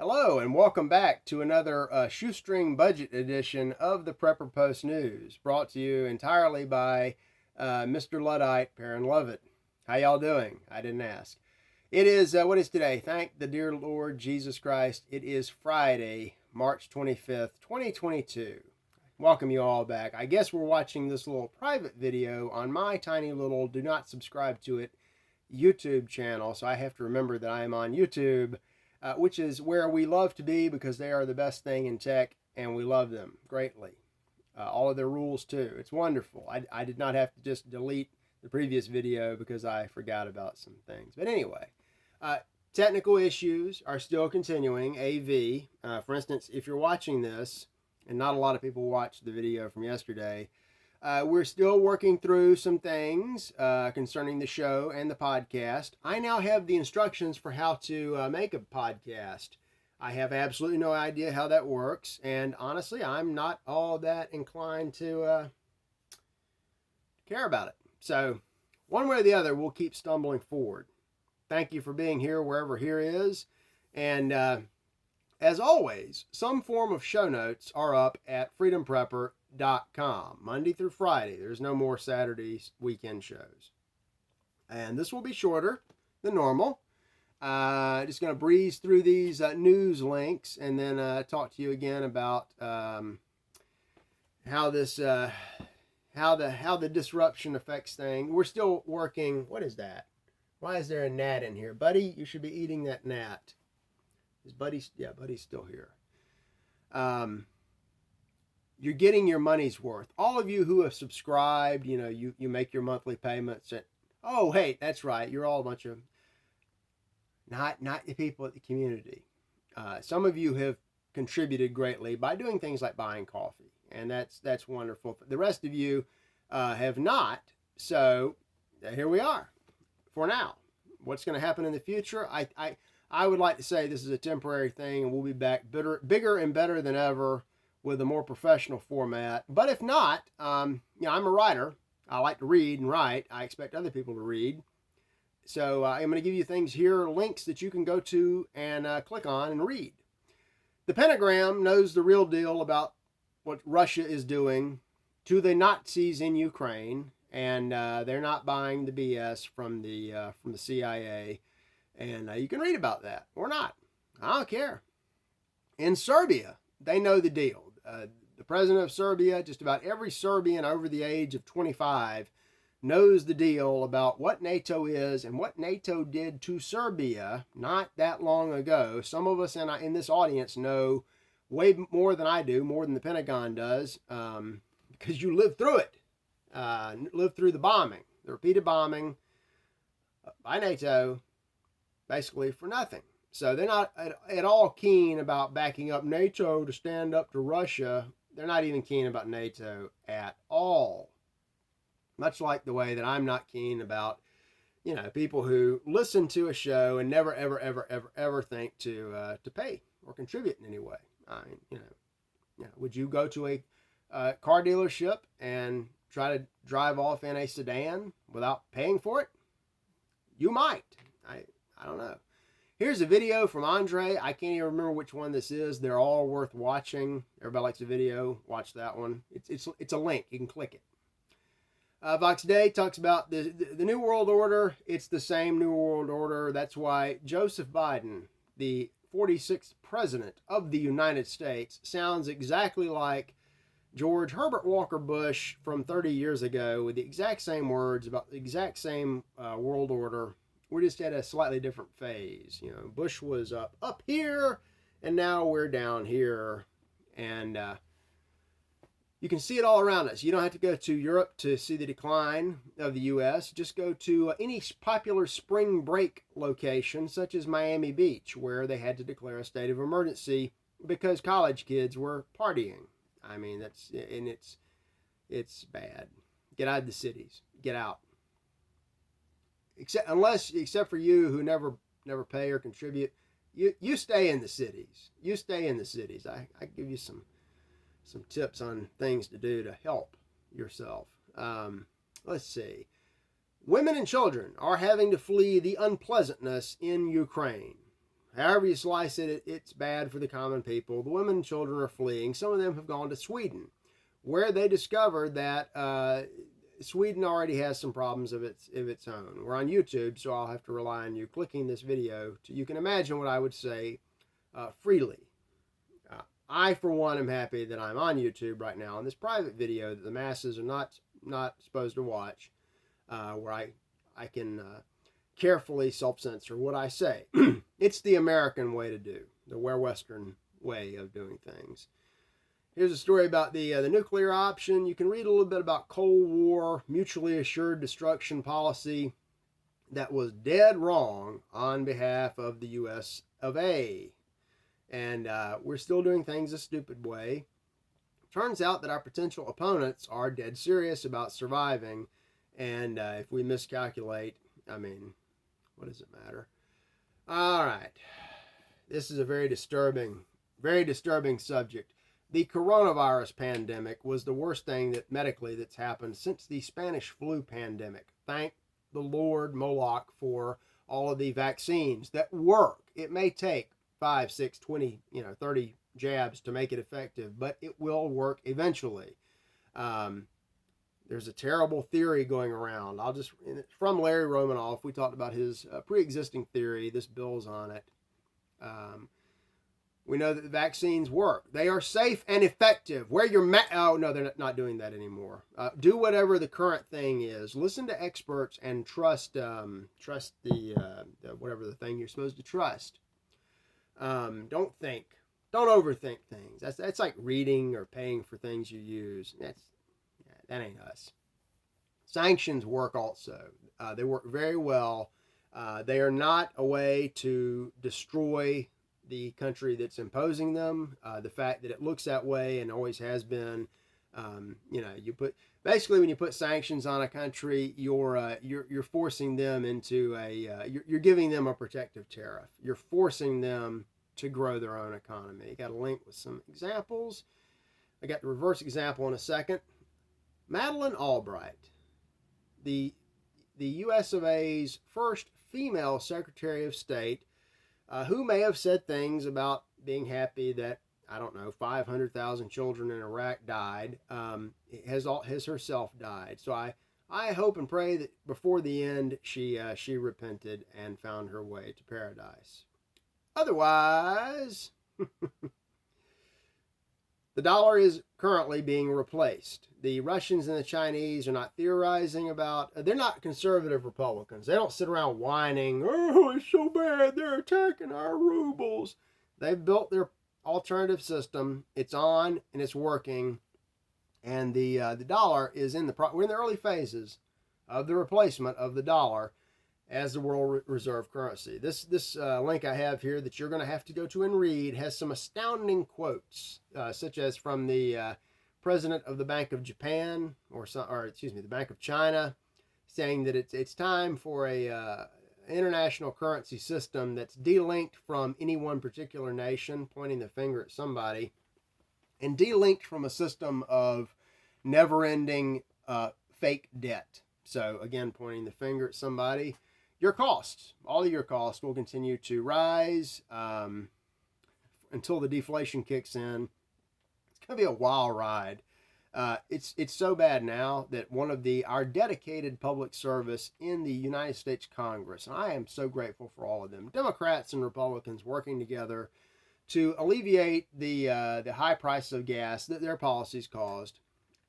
Hello, and welcome back to another shoestring budget edition of the Prepper Post News, brought to you entirely by Mr. Luddite, Perrin Lovett. How y'all doing? I didn't ask. It is, what is today? Thank the dear Lord Jesus Christ. It is Friday, March 25th, 2022. Welcome you all back. I guess we're watching this little private video on my tiny little do not subscribe to it YouTube channel, so I have to remember that I am on YouTube. Which is where we love to be because they are the best thing in tech and we love them greatly. All of their rules too. It's wonderful. I did not have to just delete the previous video because I forgot about some things. But anyway, technical issues are still continuing. AV, for instance, if you're watching this, and not a lot of people watched the video from yesterday, we're still working through some things concerning the show and the podcast. I now have the instructions for how to make a podcast. I have absolutely no idea how that works, and honestly, I'm not all that inclined to care about it. So, one way or the other, we'll keep stumbling forward. Thank you for being here wherever here is, and as always, some form of show notes are up at freedomprepper.com Monday through Friday. There's no more Saturday weekend shows. And this will be shorter than normal. Just going to breeze through these news links and then talk to you again about how the disruption affects things. We're still working. What is that? Why is there a gnat in here? Buddy, you should be eating that gnat. Is Buddy? Yeah, Buddy's still here. You're getting your money's worth. All of you who have subscribed, you make your monthly payments. And, oh, hey, that's right. You're all a bunch of not the people at the community. Some of you have contributed greatly by doing things like buying coffee, and that's wonderful. The rest of you have not. So here we are for now. What's going to happen in the future? I would like to say this is a temporary thing, and we'll be back bigger and better than ever, with a more professional format. But if not, I'm a writer. I like to read and write. I expect other people to read. So I'm going to give you things here, links that you can go to and click on and read. The Pentagram knows the real deal about what Russia is doing to the Nazis in Ukraine, and they're not buying the BS from the CIA. And you can read about that or not. I don't care. In Serbia, they know the deal. The president of Serbia, just about every Serbian over the age of 25, knows the deal about what NATO is and what NATO did to Serbia not that long ago. Some of us in this audience know way more than I do, more than the Pentagon does, because you lived through it, lived through the bombing, the repeated bombing by NATO, basically for nothing. So they're not at all keen about backing up NATO to stand up to Russia. They're not even keen about NATO at all. Much like the way that I'm not keen about, people who listen to a show and never, ever, ever, ever, ever think to pay or contribute in any way. I mean, would you go to a car dealership and try to drive off in a sedan without paying for it? You might. I don't know. Here's a video from Andre. I can't even remember which one this is. They're all worth watching. Everybody likes the video. Watch that one. It's a link. You can click it. Vox Day talks about the New World Order. It's the same New World Order. That's why Joseph Biden, the 46th president of the United States, sounds exactly like George Herbert Walker Bush from 30 years ago, with the exact same words about the exact same world order. We're just at a slightly different phase. Bush was up here, and now we're down here. And you can see it all around us. You don't have to go to Europe to see the decline of the U.S. Just go to any popular spring break location, such as Miami Beach, where they had to declare a state of emergency because college kids were partying. I mean, it's bad. Get out of the cities. Get out. Except for you who never pay or contribute, you stay in the cities. You stay in the cities. I give you some tips on things to do to help yourself. Let's see. Women and children are having to flee the unpleasantness in Ukraine. However you slice it, it's bad for the common people. The women and children are fleeing. Some of them have gone to Sweden, where they discovered that Sweden already has some problems of its own. We're on YouTube, so I'll have to rely on you clicking this video. You can imagine what I would say freely. I, for one, am happy that I'm on YouTube right now in this private video that the masses are not supposed to watch, where I can carefully self-censor what I say. It's the American way to do, the Western way of doing things. Here's a story about the nuclear option. You can read a little bit about Cold War, mutually assured destruction policy that was dead wrong on behalf of the U.S. of A. And we're still doing things a stupid way. Turns out that our potential opponents are dead serious about surviving. And if we miscalculate, I mean, what does it matter? All right. This is a very disturbing subject. The coronavirus pandemic was the worst thing that's happened since the Spanish flu pandemic. Thank the Lord Moloch for all of the vaccines that work. It may take 5, 6, 20, 30 jabs to make it effective, but it will work eventually. There's a terrible theory going around. From Larry Romanoff, we talked about his pre-existing theory. This bill's on it. We know that the vaccines work. They are safe and effective. Wear your oh, no, they're not doing that anymore. Do whatever the current thing is. Listen to experts and trust the whatever the thing you're supposed to trust. Don't overthink things. That's like reading or paying for things you use. That ain't us. Sanctions work also. They work very well. They are not a way to destroy the country that's imposing them. The fact that it looks that way and always has been, basically when you put sanctions on a country, you're forcing them into you're giving them a protective tariff. You're forcing them to grow their own economy. Got a link with some examples. I got the reverse example in a second. Madeleine Albright, the U.S. of A's first female Secretary of State, who may have said things about being happy that, 500,000 children in Iraq died, has herself died. So I hope and pray that before the end she repented and found her way to paradise. Otherwise, the dollar is currently being replaced. The Russians and the Chinese are not theorizing about, they're not conservative Republicans. They don't sit around whining, oh, it's so bad, they're attacking our rubles. They've built their alternative system. It's on and it's working. And the dollar is we're in the early phases of the replacement of the dollar as the world reserve currency. This link I have here that you're going to have to go to and read has some astounding quotes, such as from the president of the Bank of Japan, the Bank of China, saying that it's time for a international currency system that's delinked from any one particular nation, pointing the finger at somebody, and delinked from a system of never-ending fake debt. So again, pointing the finger at somebody. All of your costs will continue to rise until the deflation kicks in. It's going to be a wild ride. It's so bad now that our dedicated public service in the United States Congress, and I am so grateful for all of them, Democrats and Republicans working together to alleviate the high price of gas that their policies caused.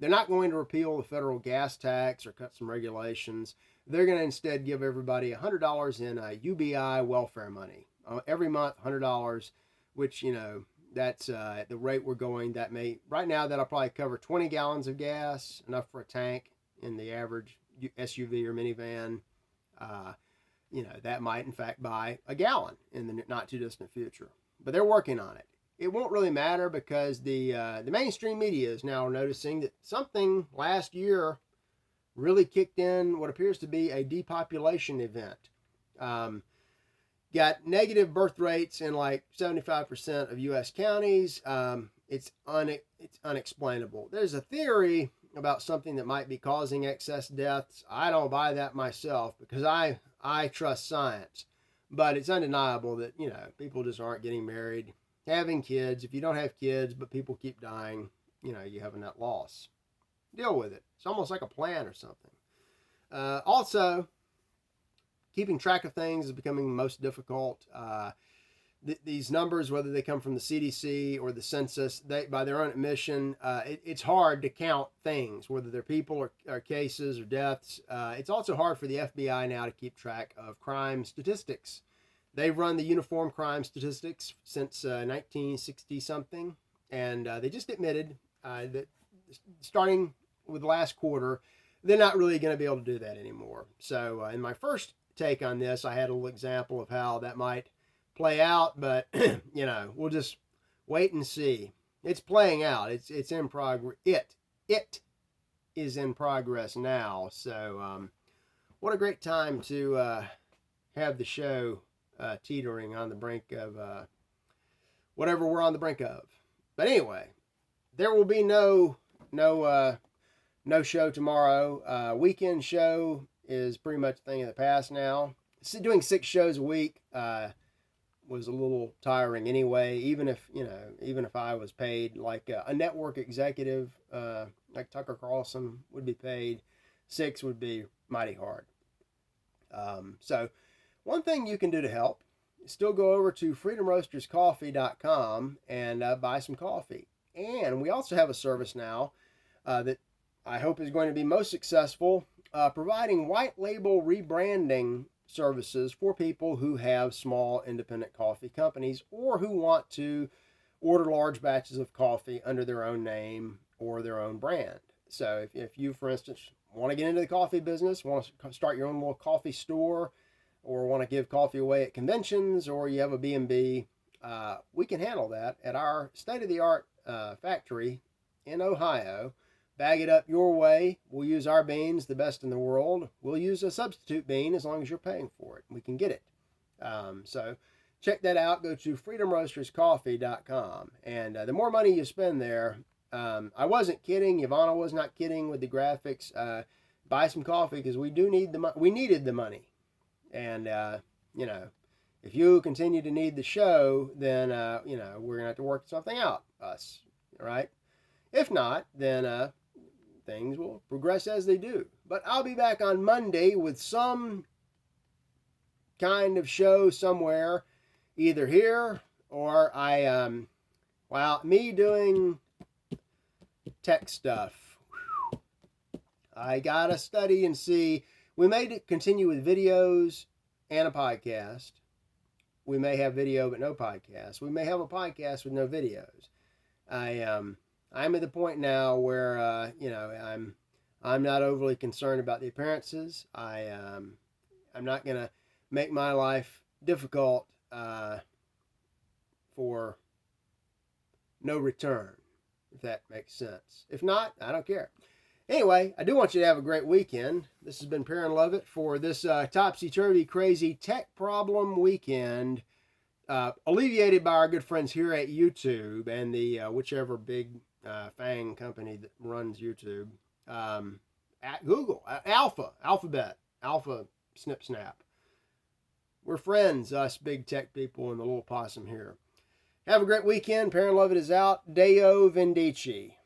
They're not going to repeal the federal gas tax or cut some regulations. They're going to instead give everybody $100 in UBI welfare money. Every month, $100, which, that's at the rate we're going. Right now, that'll probably cover 20 gallons of gas, enough for a tank in the average SUV or minivan. That might, in fact, buy a gallon in the not too distant future. But they're working on it. It won't really matter because the mainstream media is now noticing that something last year really kicked in what appears to be a depopulation event. Got negative birth rates in like 75% of U.S. counties. It's unexplainable. There's a theory about something that might be causing excess deaths. I don't buy that myself because I trust science. But it's undeniable that, people just aren't getting married, having kids. If you don't have kids, but people keep dying, you have a net loss. Deal with it. It's almost like a plan or something. Also, keeping track of things is becoming most difficult. These numbers, whether they come from the CDC or the census, by their own admission, it's hard to count things, whether they're people or cases or deaths. It's also hard for the FBI now to keep track of crime statistics. They've run the uniform crime statistics since 1960 something, and they just admitted that starting with last quarter, they're not really going to be able to do that anymore. So in my first take on this, I had a little example of how that might play out, but we'll just wait and see. It's playing out. It's in progress. It is in progress now. So what a great time to have the show teetering on the brink of whatever we're on the brink of. But anyway, there will be no show tomorrow. Weekend show is pretty much a thing of the past now. Doing 6 shows a week was a little tiring anyway. Even if I was paid like a network executive, like Tucker Carlson would be paid, 6 would be mighty hard. So one thing you can do to help is still go over to freedomroasterscoffee.com and buy some coffee. And we also have a service now that I hope is going to be most successful, providing white label rebranding services for people who have small independent coffee companies or who want to order large batches of coffee under their own name or their own brand. So if you, for instance, want to get into the coffee business, want to start your own little coffee store, or want to give coffee away at conventions, or you have a B&B, we can handle that at our state-of-the-art factory in Ohio. Bag it up your way. We'll use our beans, the best in the world. We'll use a substitute bean as long as you're paying for it. We can get it. So check that out. Go to freedomroasterscoffee.com. And the more money you spend there, I wasn't kidding. Ivana was not kidding with the graphics. Buy some coffee because we do need the money. We needed the money. And, if you continue to need the show, then, we're going to have to work something out, us, right? If not, then things will progress as they do. But I'll be back on Monday with some kind of show somewhere, either here or me doing tech stuff. I gotta study and see. We may continue with videos and a podcast. We may have video but no podcast. We may have a podcast with no videos. I'm at the point now where I'm not overly concerned about the appearances. I'm not gonna make my life difficult for no return, if that makes sense. If not, I don't care. Anyway, I do want you to have a great weekend. This has been Perrin Lovett for this topsy-turvy, crazy tech problem weekend, alleviated by our good friends here at YouTube and the whichever big FANG company that runs YouTube, at Google, Alphabet, Snip Snap. We're friends, us big tech people and the little possum here. Have a great weekend. Perrin Lovett is out. Deo Vindici.